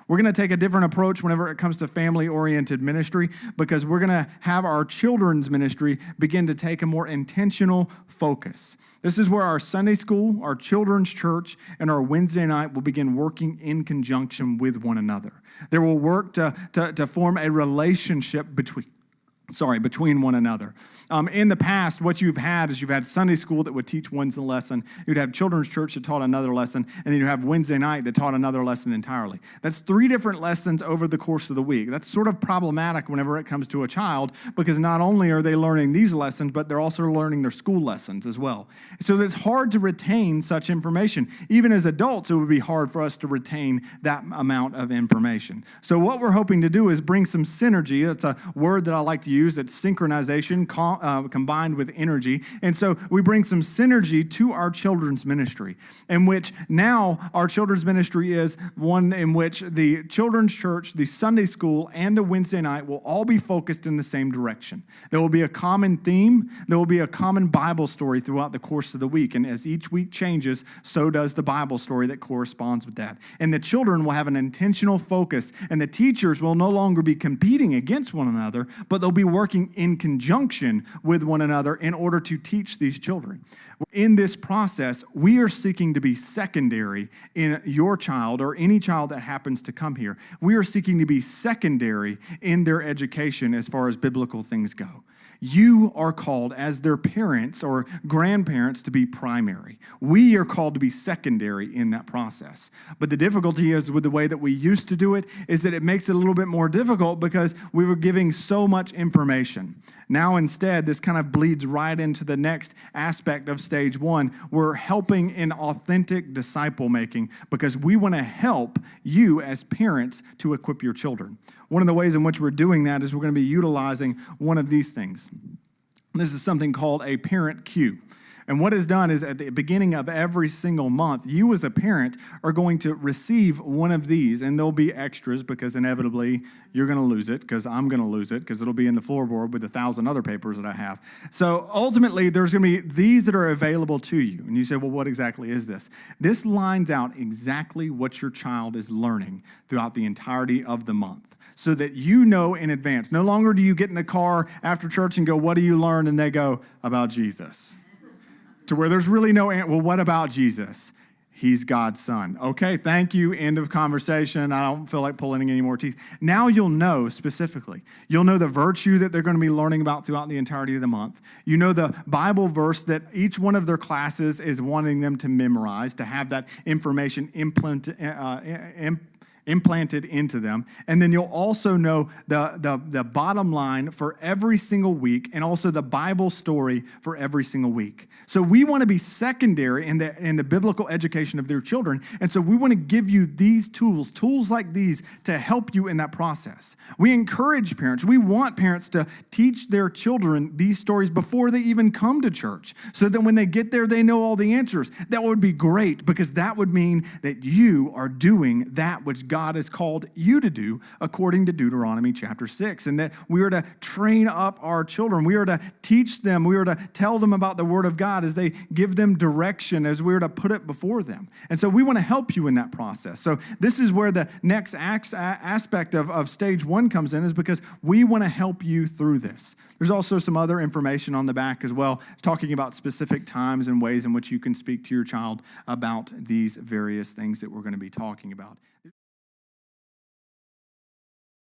We're going to take a different approach whenever it comes to family-oriented ministry because we're going to have our children's ministry begin to take a more intentional focus. This is where our Sunday school, our children's church, and our Wednesday night will begin working in conjunction with one another. They will work to form a relationship between one another. In the past, what you've had is you've had Sunday school that would teach one lesson. You'd have children's church that taught another lesson, and then you have Wednesday night that taught another lesson entirely. That's 3 different lessons over the course of the week. That's sort of problematic whenever it comes to a child because not only are they learning these lessons, but they're also learning their school lessons as well. So it's hard to retain such information. Even as adults, it would be hard for us to retain that amount of information. So what we're hoping to do is bring some synergy. That's a word that I like to use. That's synchronization combined with energy. And so we bring some synergy to our children's ministry, in which now our children's ministry is one in which the children's church, the Sunday school, and the Wednesday night will all be focused in the same direction. There will be a common theme. There will be a common Bible story throughout the course of the week. And as each week changes, so does the Bible story that corresponds with that. And the children will have an intentional focus, and the teachers will no longer be competing against one another, but they'll be working in conjunction with one another in order to teach these children. In this process, we are seeking to be secondary in your child or any child that happens to come here. We are seeking to be secondary in their education as far as biblical things go. You are called as their parents or grandparents to be primary. We are called to be secondary in that process. But the difficulty is with the way that we used to do it is that it makes it a little bit more difficult because we were giving so much information. Now instead, this kind of bleeds right into the next aspect of stage 1. We're helping in authentic disciple making because we want to help you as parents to equip your children. One of the ways in which we're doing that is we're going to be utilizing one of these things. This is something called a parent queue. And what is done is at the beginning of every single month, you as a parent are going to receive one of these, and there'll be extras because inevitably you're going to lose it because I'm going to lose it because it'll be in the floorboard with 1,000 other papers that I have. So ultimately, there's going to be these that are available to you. And you say, well, what exactly is this? This lines out exactly what your child is learning throughout the entirety of the month, so that you know in advance. No longer do you get in the car after church and go, what do you learn? And they go, about Jesus. To where there's really no, well, what about Jesus? He's God's son. Okay, thank you, end of conversation. I don't feel like pulling any more teeth. Now you'll know specifically. You'll know the virtue that they're going to be learning about throughout the entirety of the month. You know the Bible verse that each one of their classes is wanting them to memorize, to have that information implanted into them. And then you'll also know the bottom line for every single week and also the Bible story for every single week. So we want to be secondary in the biblical education of their children. And so we want to give you these tools like these to help you in that process. We encourage parents. We want parents to teach their children these stories before they even come to church so that when they get there, they know all the answers. That would be great because that would mean that you are doing that which God has called you to do according to Deuteronomy chapter 6, and that we are to train up our children. We are to teach them. We are to tell them about the Word of God as they give them direction, as we are to put it before them. And so we want to help you in that process. So this is where the next aspect of stage 1 comes in, is because we want to help you through this. There's also some other information on the back as well, talking about specific times and ways in which you can speak to your child about these various things that we're going to be talking about.